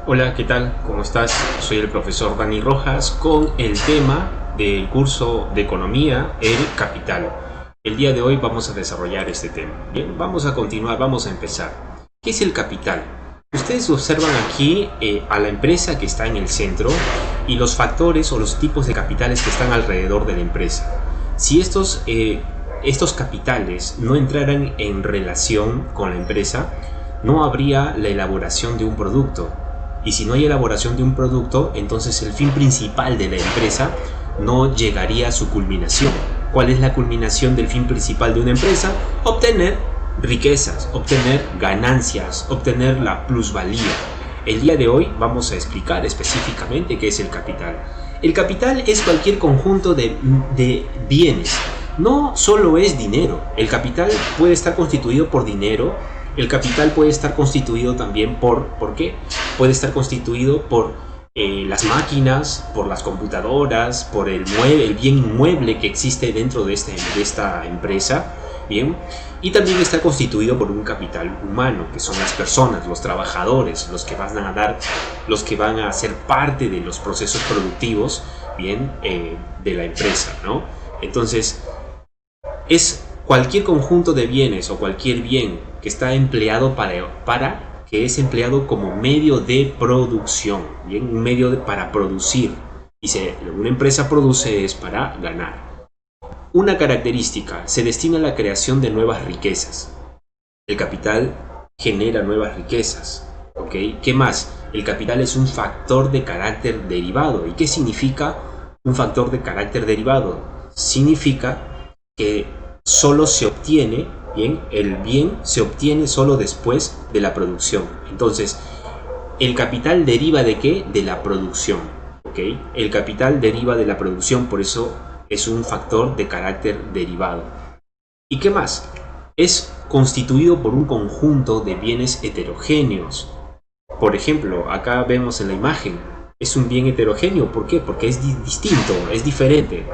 Hola, ¿qué tal? ¿Cómo estás? Soy el profesor Dani Rojas con el tema del curso de Economía, el capital. El día de hoy vamos a desarrollar este tema. Bien, vamos a continuar, vamos a empezar. ¿Qué es el capital? Ustedes observan aquí a la empresa que está en el centro y los factores o los tipos de capitales que están alrededor de la empresa. Si estos capitales no entraran en relación con la empresa, no habría la elaboración de un producto. Y si no hay elaboración de un producto, entonces el fin principal de la empresa no llegaría a su culminación. ¿Cuál es la culminación del fin principal de una empresa? Obtener riquezas, obtener ganancias, obtener la plusvalía. El día de hoy vamos a explicar específicamente qué es el capital. El capital es cualquier conjunto de bienes. No solo es dinero. El capital puede estar constituido por dinero. El capital puede estar constituido también ¿por qué? Puede estar constituido por las máquinas, por las computadoras, por el bien inmueble que existe dentro de esta empresa, ¿bien? Y también está constituido por un capital humano, que son las personas, los trabajadores, los que van a ser parte de los procesos productivos, ¿bien? De la empresa, ¿no? Entonces, es cualquier conjunto de bienes o cualquier bien que está empleado que es empleado como medio de producción, ¿bien? Un medio para producir. Una empresa produce es para ganar. Una característica, se destina a la creación de nuevas riquezas. El capital genera nuevas riquezas, ¿ok? ¿Qué más? El capital es un factor de carácter derivado. ¿Y qué significa un factor de carácter derivado? Significa que solo se obtiene, el bien se obtiene solo después de la producción. Entonces, el capital deriva ¿de qué? De la producción, ¿ok? El capital deriva de la producción, por eso es un factor de carácter derivado. ¿Y qué más? Es constituido por un conjunto de bienes heterogéneos. Por ejemplo, acá vemos en la imagen, es un bien heterogéneo. ¿Por qué? Porque es distinto, es diferente.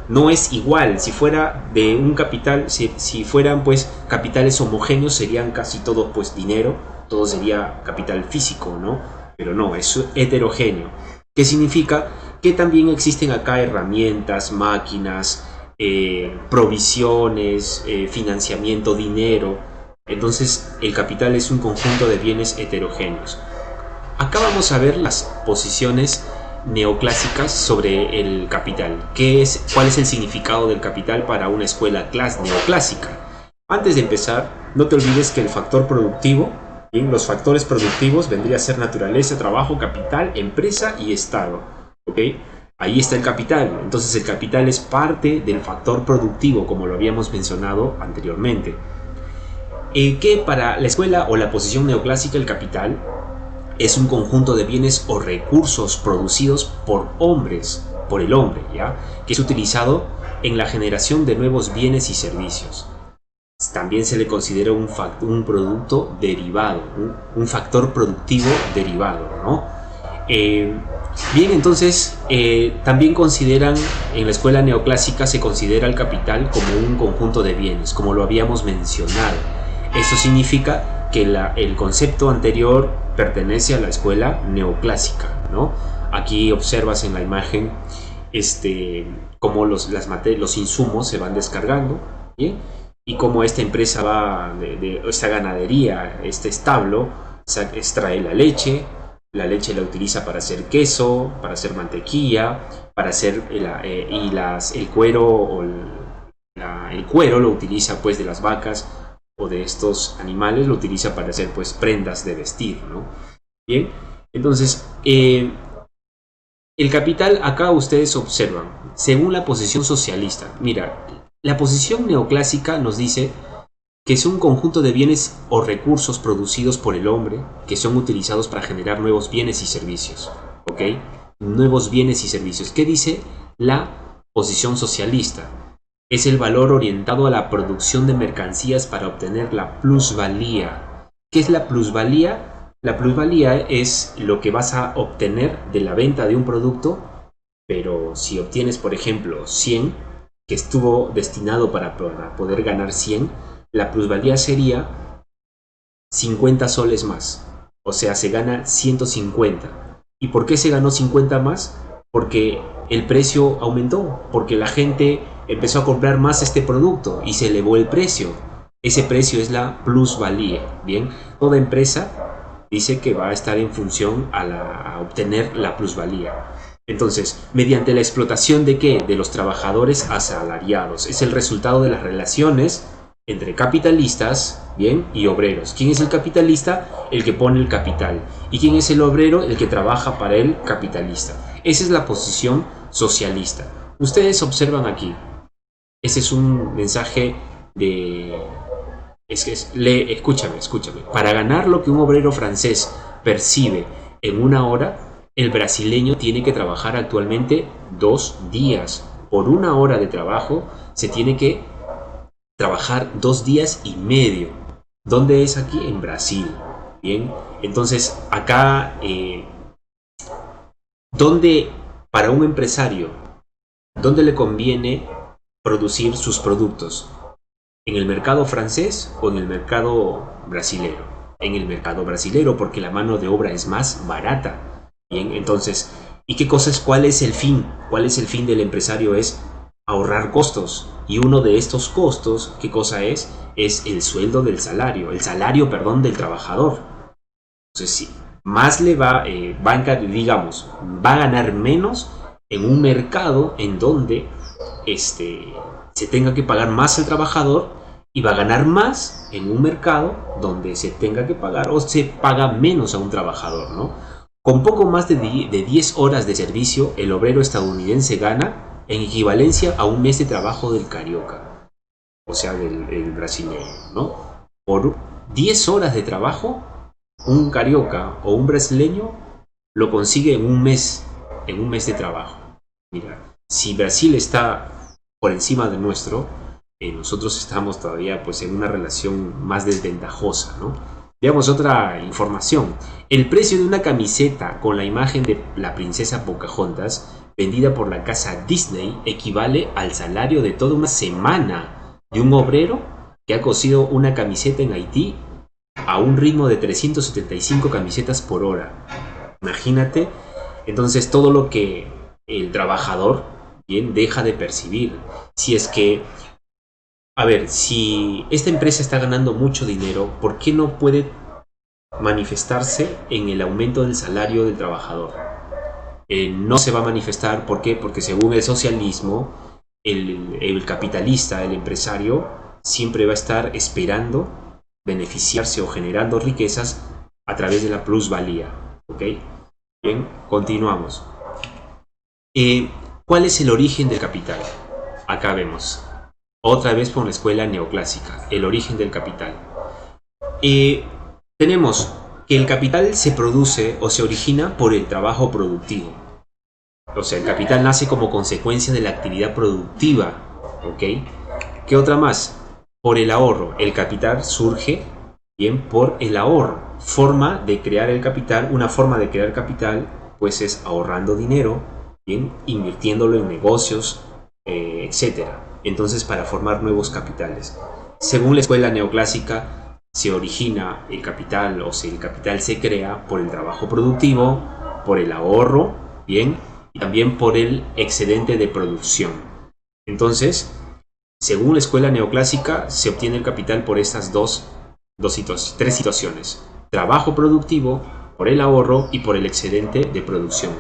No es igual. Si fuera de un capital, si fueran pues capitales homogéneos, serían casi todos pues dinero, todo sería capital físico, ¿no? Pero no, es heterogéneo. ¿Qué significa? Que también existen acá herramientas, máquinas, provisiones, financiamiento, dinero. Entonces el capital es un conjunto de bienes heterogéneos. Acá vamos a ver las posiciones neoclásicas sobre el capital. ¿Cuál es el significado del capital para una escuela neoclásica? Antes de empezar, no te olvides que el factor productivo, ¿bien? Los factores productivos vendría a ser naturaleza, trabajo, capital, empresa y Estado, ¿ok? Ahí está el capital. Entonces el capital es parte del factor productivo, como lo habíamos mencionado anteriormente. Que para la escuela o la posición neoclásica, el capital es un conjunto de bienes o recursos producidos por el hombre, ¿ya? Que es utilizado en la generación de nuevos bienes y servicios. También se le considera un producto derivado, un factor productivo derivado, ¿no? Bien, entonces también en la escuela neoclásica se considera el capital como un conjunto de bienes, como lo habíamos mencionado. Esto significa que el concepto anterior pertenece a la escuela neoclásica, ¿no? Aquí observas en la imagen cómo los insumos se van descargando, ¿bien? Y cómo esta empresa esta ganadería, este establo, extrae la leche la utiliza para hacer queso, para hacer mantequilla, para hacer el cuero el cuero lo utiliza pues de las vacas o de estos animales, lo utiliza para hacer pues prendas de vestir, ¿no? Bien, entonces el capital acá ustedes observan, según la posición socialista. Mira, la posición neoclásica nos dice que es un conjunto de bienes o recursos producidos por el hombre que son utilizados para generar nuevos bienes y servicios, ¿ok? Nuevos bienes y servicios. ¿Qué dice la posición socialista? Es el valor orientado a la producción de mercancías para obtener la plusvalía. ¿Qué es la plusvalía? La plusvalía es lo que vas a obtener de la venta de un producto, pero si obtienes, por ejemplo, 100, que estuvo destinado para poder ganar 100, la plusvalía sería 50 soles más. O sea, se gana 150. ¿Y por qué se ganó 50 más? Porque el precio aumentó, porque la gente empezó a comprar más este producto y se elevó el precio. Ese precio es la plusvalía. Bien, toda empresa dice que va a estar en función a obtener la plusvalía. Entonces, mediante la explotación ¿de qué? De los trabajadores asalariados. Es el resultado de las relaciones entre capitalistas, bien, y obreros. ¿Quién es el capitalista? El que pone el capital. ¿Y quién es el obrero? El que trabaja para el capitalista. Esa es la posición socialista. Ustedes observan aquí. Ese es un mensaje de... escúchame. Para ganar lo que un obrero francés percibe en una hora, el brasileño tiene que trabajar actualmente 2 días. Por una hora de trabajo se tiene que trabajar 2 días y medio. ¿Dónde es aquí? En Brasil. Bien, entonces acá, ¿dónde para un empresario, dónde le conviene producir sus productos? ¿En el mercado francés o en el mercado brasilero? En el mercado brasilero, porque la mano de obra es más barata. Bien, entonces, ¿y qué cosa es? ¿Cuál es el fin? ¿Cuál es el fin del empresario? Es ahorrar costos. Y uno de estos costos, ¿qué cosa es? Es el sueldo del salario, perdón, del trabajador. Entonces, si más le va a ganar menos en un mercado en donde se tenga que pagar más al trabajador, y va a ganar más en un mercado donde se tenga que pagar o se paga menos a un trabajador, ¿no? Con poco más de 10 horas de servicio, el obrero estadounidense gana en equivalencia a un mes de trabajo del carioca, o sea, del brasileño, ¿no? Por 10 horas de trabajo, un carioca o un brasileño lo consigue en un mes de trabajo. Mira, si Brasil está por encima de nuestro, nosotros estamos todavía pues en una relación más desventajosa, ¿no? Veamos otra información. El precio de una camiseta con la imagen de la princesa Pocahontas vendida por la casa Disney equivale al salario de toda una semana de un obrero que ha cosido una camiseta en Haití a un ritmo de 375 camisetas por hora. Imagínate, entonces, todo lo que el trabajador bien deja de percibir. Si es que, a ver, si esta empresa está ganando mucho dinero, ¿por qué no puede manifestarse en el aumento del salario del trabajador? No se va a manifestar, ¿por qué? Porque según el socialismo, el capitalista, el empresario, siempre va a estar esperando beneficiarse o generando riquezas a través de la plusvalía. ¿Ok? Bien, continuamos. ¿Cuál es el origen del capital? Acá vemos, otra vez por la escuela neoclásica, el origen del capital. Tenemos que el capital se produce o se origina por el trabajo productivo. O sea, el capital nace como consecuencia de la actividad productiva. ¿Ok? ¿Qué otra más? Por el ahorro. El capital surge bien por el ahorro. Forma de crear el capital, una forma de crear capital, pues es ahorrando dinero, bien, invirtiéndolo en negocios, etcétera. Entonces, para formar nuevos capitales. Según la escuela neoclásica, se origina el capital, o sea, el capital se crea por el trabajo productivo, por el ahorro, bien, y también por el excedente de producción. Entonces, según la escuela neoclásica, se obtiene el capital por estas tres situaciones: trabajo productivo, por el ahorro y por el excedente de producción.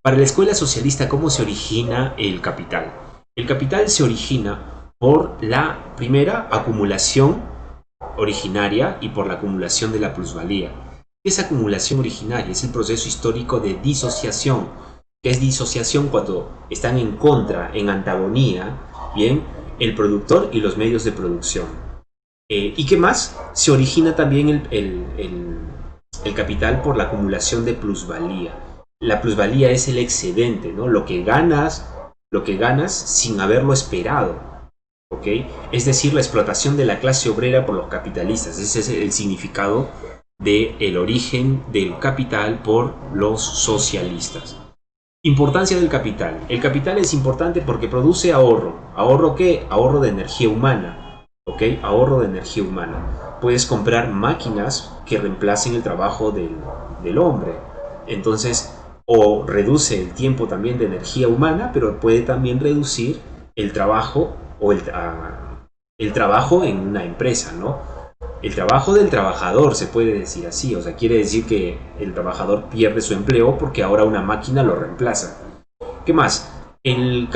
Para la escuela socialista, ¿cómo se origina el capital? El capital se origina por la primera acumulación originaria y por la acumulación de la plusvalía. Esa acumulación originaria es el proceso histórico de disociación. ¿Qué es disociación? Cuando están en contra, en antagonía, bien, el productor y los medios de producción. ¿Y qué más? Se origina también el capital por la acumulación de plusvalía. La plusvalía es el excedente, ¿no? Lo que ganas sin haberlo esperado. ¿Ok? Es decir, la explotación de la clase obrera por los capitalistas. Ese es el significado del origen del capital por los socialistas. Importancia del capital. El capital es importante porque produce ahorro. ¿Ahorro qué? Ahorro de energía humana. ¿Ok? Ahorro de energía humana. puedes comprar máquinas que reemplacen el trabajo del hombre. Entonces, o reduce el tiempo también de energía humana, pero puede también reducir el trabajo o el trabajo en una empresa, ¿no? El trabajo del trabajador, se puede decir así, o sea, quiere decir que el trabajador pierde su empleo porque ahora una máquina lo reemplaza. ¿Qué más? El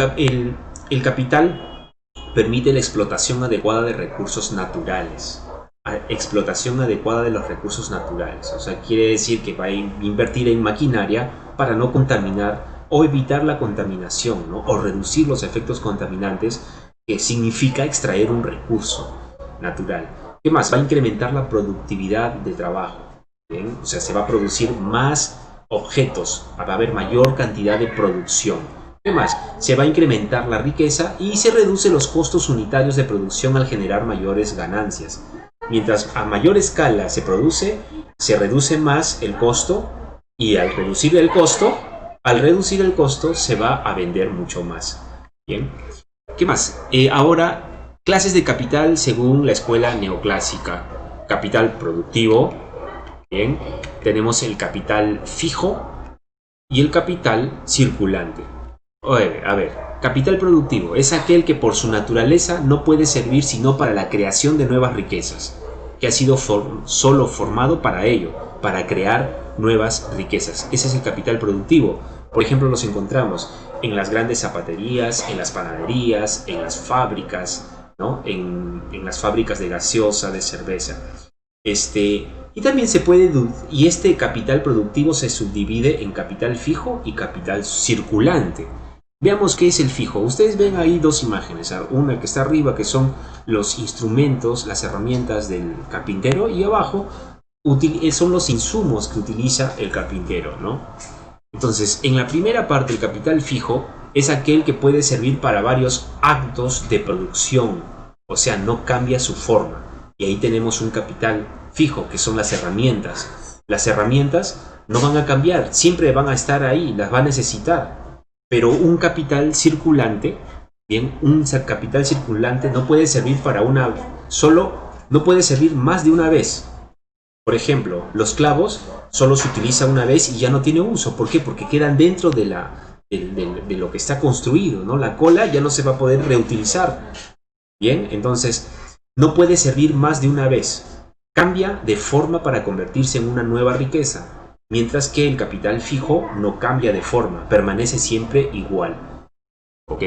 capital permite la explotación adecuada de recursos naturales. Explotación adecuada de los recursos naturales. O sea, quiere decir que va a invertir en maquinaria para no contaminar o evitar la contaminación, ¿no? O reducir los efectos contaminantes, que significa extraer un recurso natural. ¿Qué más? Va a incrementar la productividad de trabajo. ¿Bien? O sea, se va a producir más objetos, va a haber mayor cantidad de producción. ¿Qué más? Se va a incrementar la riqueza y se reducen los costos unitarios de producción al generar mayores ganancias. Mientras a mayor escala se produce, se reduce más el costo, y al reducir el costo se va a vender mucho más. Bien. ¿Qué más? Ahora, clases de capital según la escuela neoclásica. Capital productivo. Bien. Tenemos el capital fijo y el capital circulante. A ver, capital productivo es aquel que por su naturaleza no puede servir sino para la creación de nuevas riquezas, que ha sido solo formado para ello, para crear nuevas riquezas. Ese es el capital productivo. Por ejemplo, los encontramos en las grandes zapaterías, en las panaderías, en las fábricas, ¿no? En las fábricas de gaseosa, de cerveza. Y también y este capital productivo se subdivide en capital fijo y capital circulante. Veamos qué es el fijo. Ustedes ven ahí dos imágenes. Una que está arriba, que son los instrumentos, las herramientas del carpintero, y abajo son los insumos que utiliza el carpintero, ¿no? Entonces, en la primera parte, el capital fijo es aquel que puede servir para varios actos de producción, o sea, no cambia su forma. Y ahí tenemos un capital fijo, que son las herramientas. Las herramientas no van a cambiar, siempre van a estar ahí, las va a necesitar. Pero un capital circulante, bien, un capital circulante no puede servir no puede servir más de una vez. Por ejemplo, los clavos solo se utilizan una vez y ya no tiene uso. ¿Por qué? Porque quedan dentro de lo que está construido, ¿no? La cola ya no se va a poder reutilizar. Bien, entonces no puede servir más de una vez. Cambia de forma para convertirse en una nueva riqueza. Mientras que el capital fijo no cambia de forma, permanece siempre igual. ¿Ok?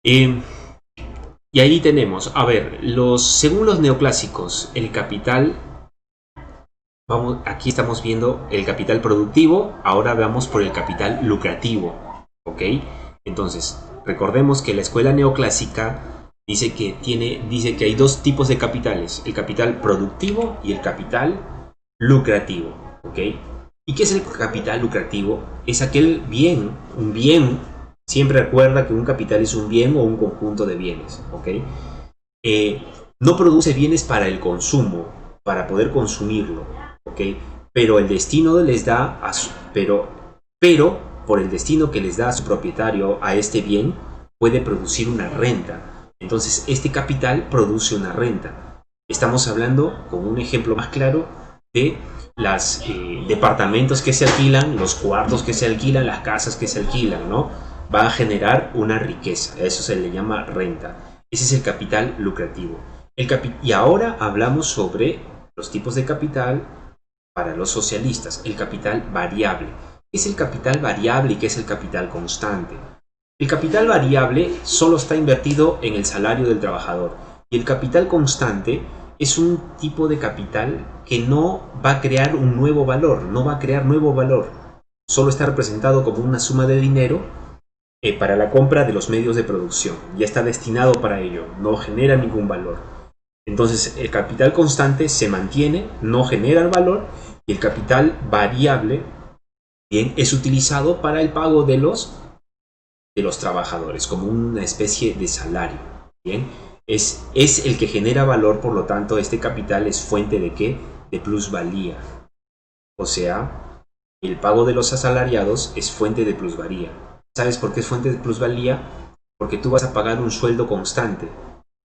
Y ahí tenemos, a ver, según los neoclásicos, el capital, aquí estamos viendo el capital productivo, ahora veamos por el capital lucrativo. ¿Ok? Entonces, recordemos que la escuela neoclásica dice que hay dos tipos de capitales, el capital productivo y el capital lucrativo. ¿Ok? ¿Y qué es el capital lucrativo? Es aquel bien, un bien. Siempre recuerda que un capital es un bien o un conjunto de bienes. ¿Ok? No produce bienes para el consumo, para poder consumirlo. ¿Ok? Pero el destino les da pero por el destino que les da a su propietario a este bien, puede producir una renta. Entonces, este capital produce una renta. Estamos hablando, con un ejemplo más claro, de los departamentos que se alquilan, los cuartos que se alquilan, las casas que se alquilan, ¿no? Va a generar una riqueza, a eso se le llama renta. Ese es el capital lucrativo. Y ahora hablamos sobre los tipos de capital para los socialistas. El capital variable. ¿Qué es el capital variable y qué es el capital constante? El capital variable solo está invertido en el salario del trabajador, y el capital constante es un tipo de capital que no va a crear un nuevo valor, no va a crear nuevo valor. Solo está representado como una suma de dinero para la compra de los medios de producción. Ya está destinado para ello, no genera ningún valor. Entonces, el capital constante se mantiene, no genera el valor, y el capital variable, bien, es utilizado para el pago de los trabajadores, como una especie de salario. Bien. Es el que genera valor, por lo tanto, este capital es fuente ¿de qué? De plusvalía. O sea, el pago de los asalariados es fuente de plusvalía. ¿Sabes por qué es fuente de plusvalía? Porque tú vas a pagar un sueldo constante.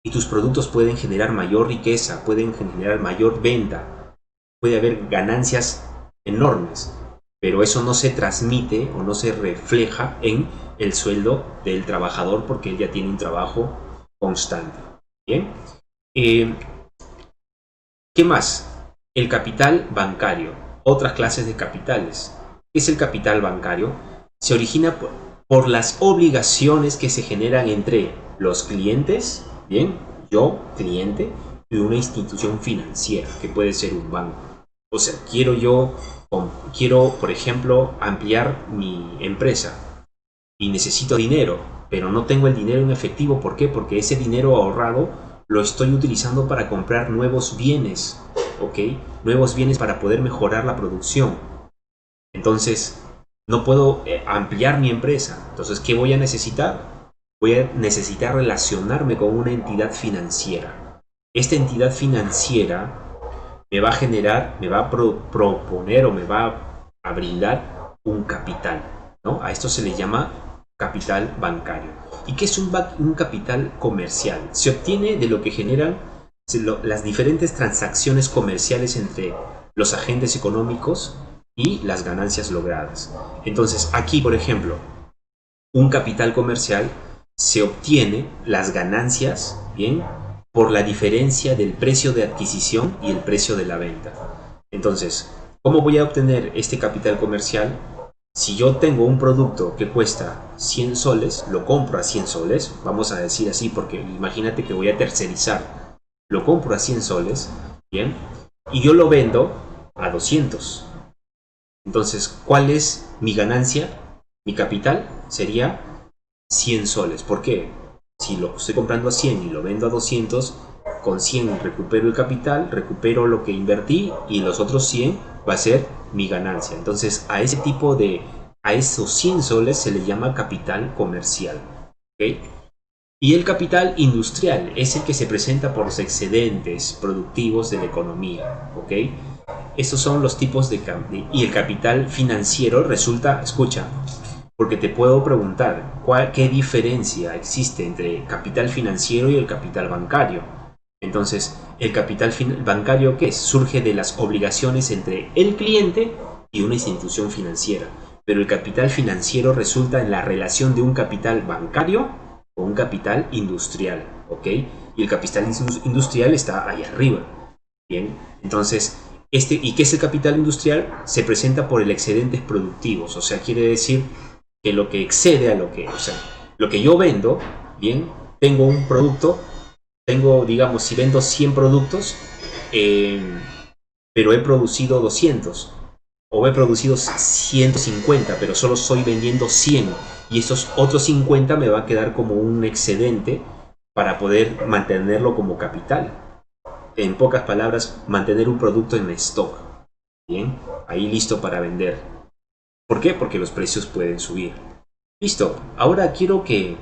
y tus productos pueden generar mayor riqueza, pueden generar mayor venta, puede haber ganancias enormes, pero eso no se transmite o no se refleja en el sueldo del trabajador porque él ya tiene un trabajo constante. Bien. ¿Qué más? El capital bancario. Otras clases de capitales. ¿Qué es el capital bancario? Se origina por las obligaciones que se generan entre los clientes, bien, yo, cliente, y una institución financiera, que puede ser un banco. O sea, quiero, por ejemplo, ampliar mi empresa y necesito dinero, pero no tengo el dinero en efectivo. ¿Por qué? Porque ese dinero ahorrado lo estoy utilizando para comprar nuevos bienes, ¿ok? Nuevos bienes para poder mejorar la producción. Entonces, no puedo ampliar mi empresa. Entonces, ¿qué voy a necesitar? Voy a necesitar relacionarme con una entidad financiera. Esta entidad financiera me va a generar, me va a proponer o me va a brindar un capital, ¿no? A esto se le llama capital bancario. ¿Y qué es un capital comercial? Se obtiene de lo que generan las diferentes transacciones comerciales entre los agentes económicos y las ganancias logradas. Entonces, aquí, por ejemplo, un capital comercial se obtiene las ganancias, ¿bien?, por la diferencia del precio de adquisición y el precio de la venta. Entonces, ¿cómo voy a obtener este capital comercial? Si yo tengo un producto que cuesta 100 soles, lo compro a 100 soles, vamos a decir así porque imagínate que voy a tercerizar, lo compro a 100 soles, ¿bien?, y yo lo vendo a 200. Entonces, ¿cuál es mi ganancia? Mi capital sería 100 soles. ¿Por qué? Si lo estoy comprando a 100 y lo vendo a 200, con 100 recupero el capital, recupero lo que invertí y los otros 100 va a ser mi ganancia. Entonces, a esos 100 soles se le llama capital comercial. ¿Okay? Y el capital industrial es el que se presenta por los excedentes productivos de la economía. ¿Okay? Estos son los tipos y el capital financiero resulta, escucha, porque te puedo preguntar, ¿qué diferencia existe entre capital financiero y el capital bancario? Entonces, el capital bancario, ¿qué es? Surge de las obligaciones entre el cliente y una institución financiera. Pero el capital financiero resulta en la relación de un capital bancario con un capital industrial, ¿ok? Y el capital industrial está ahí arriba. Bien, entonces, ¿y qué es el capital industrial? Se presenta por el excedentes productivos, o sea, quiere decir que lo que excede a lo que yo vendo, bien, tengo un producto, digamos, si vendo 100 productos, pero he producido 200, o he producido 150, pero solo estoy vendiendo 100, y esos otros 50 me va a quedar como un excedente para poder mantenerlo como capital. En pocas palabras, mantener un producto en stock, bien, ahí listo para vender. ¿Por qué? Porque los precios pueden subir. Listo, ahora quiero que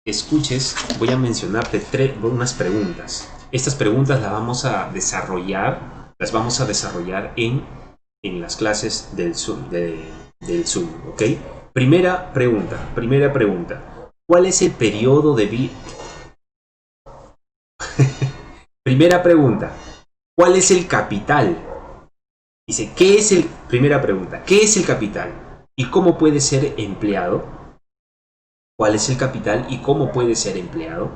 escuches, voy a mencionarte unas preguntas. Estas preguntas las vamos a desarrollar en las clases del Zoom, ¿ok? Primera pregunta. ¿Cuál es el periodo de vida? Primera pregunta. ¿Cuál es el capital? Dice, primera pregunta, ¿qué es el capital? ¿Y cómo puede ser empleado? ¿Cuál es el capital y cómo puede ser empleado?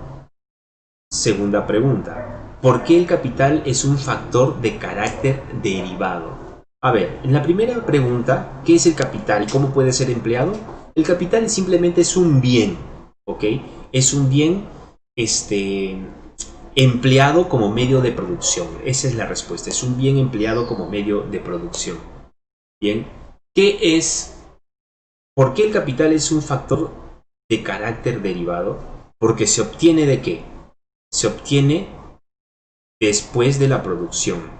Segunda pregunta, ¿por qué el capital es un factor de carácter derivado? A ver, en la primera pregunta, ¿qué es el capital y cómo puede ser empleado? El capital simplemente es un bien, ¿ok? Es un bien, empleado como medio de producción. Esa es la respuesta. Es un bien empleado como medio de producción. Bien. ¿Por qué el capital es un factor de carácter derivado? Porque se obtiene ¿de qué? Se obtiene después de la producción.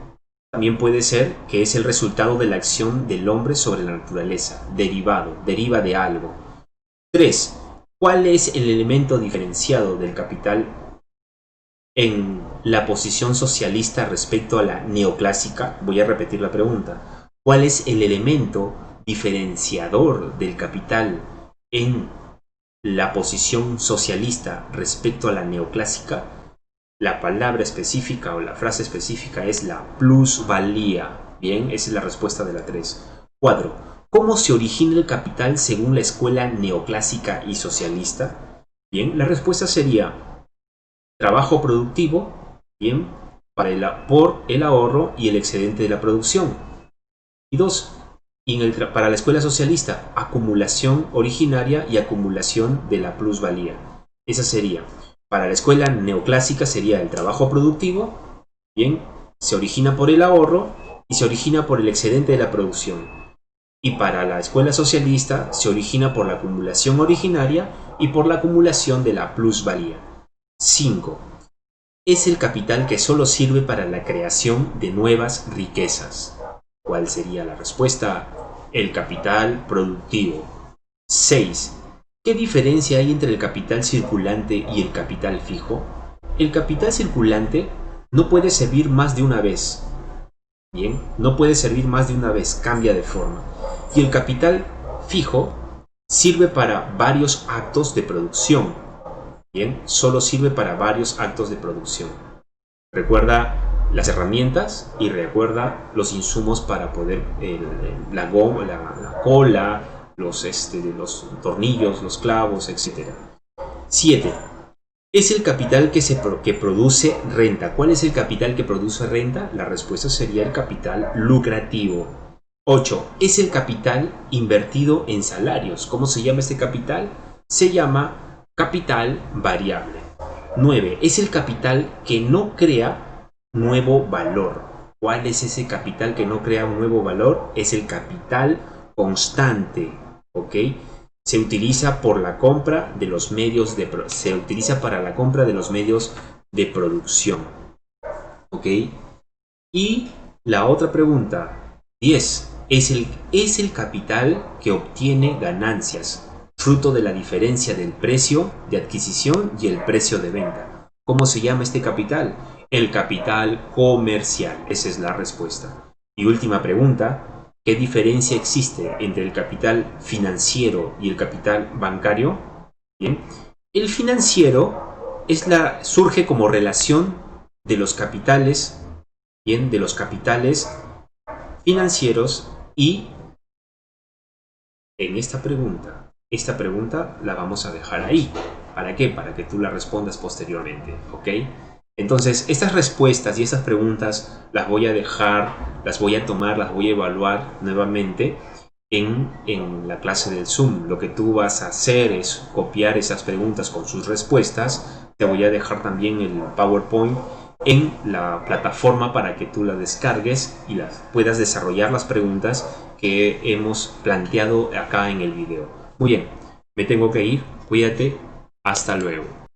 También puede ser que es el resultado de la acción del hombre sobre la naturaleza. Derivado. Deriva de algo. 3. ¿Cuál es el elemento diferenciado del capital en la posición socialista respecto a la neoclásica? Voy a repetir la pregunta. ¿Cuál es el elemento diferenciador del capital en la posición socialista respecto a la neoclásica? La palabra específica o la frase específica es la plusvalía. Bien, esa es la respuesta de la 3. 4. ¿Cómo se origina el capital según la escuela neoclásica y socialista? Bien, la respuesta sería trabajo productivo, bien, por el ahorro y el excedente de la producción. Y 2. Para la escuela socialista, acumulación originaria y acumulación de la plusvalía. Esa sería. Para la escuela neoclásica sería el trabajo productivo, bien, se origina por el ahorro y se origina por el excedente de la producción. Y para la escuela socialista se origina por la acumulación originaria y por la acumulación de la plusvalía. 5. Es el capital que solo sirve para la creación de nuevas riquezas. ¿Cuál sería la respuesta? El capital productivo. 6. ¿Qué diferencia hay entre el capital circulante y el capital fijo? El capital circulante no puede servir más de una vez. Bien, no puede servir más de una vez, cambia de forma. Y el capital fijo sirve para varios actos de producción. Bien, solo sirve para varios actos de producción. Recuerda las herramientas y recuerda los insumos para poder, la goma, la cola, los tornillos, los clavos, etc. 7. ¿Es el capital que produce renta? ¿Cuál es el capital que produce renta? La respuesta sería el capital lucrativo. 8. ¿Es el capital invertido en salarios? ¿Cómo se llama este capital? Se llama capital variable. 9. ¿Es el capital que no crea nuevo valor? ¿Cuál es ese capital que no crea un nuevo valor? Es el capital constante. ¿Ok? Se utiliza por la compra de los medios para la compra de los medios de producción. ¿Ok? Y la otra pregunta, 10. ¿Es el capital que obtiene ganancias, fruto de la diferencia del precio de adquisición y el precio de venta? ¿Cómo se llama este capital? El capital comercial. Esa es la respuesta. Y última pregunta, ¿qué diferencia existe entre el capital financiero y el capital bancario? Bien, el financiero surge como relación de los capitales, bien, de los capitales financieros y en esta pregunta la vamos a dejar ahí. ¿Para qué? Para que tú la respondas posteriormente, ¿ok? Entonces, estas respuestas y estas preguntas las voy a dejar, las voy a tomar, las voy a evaluar nuevamente en la clase del Zoom. Lo que tú vas a hacer es copiar esas preguntas con sus respuestas. Te voy a dejar también el PowerPoint en la plataforma para que tú la descargues y las puedas desarrollar las preguntas que hemos planteado acá en el video. Muy bien, me tengo que ir. Cuídate. Hasta luego.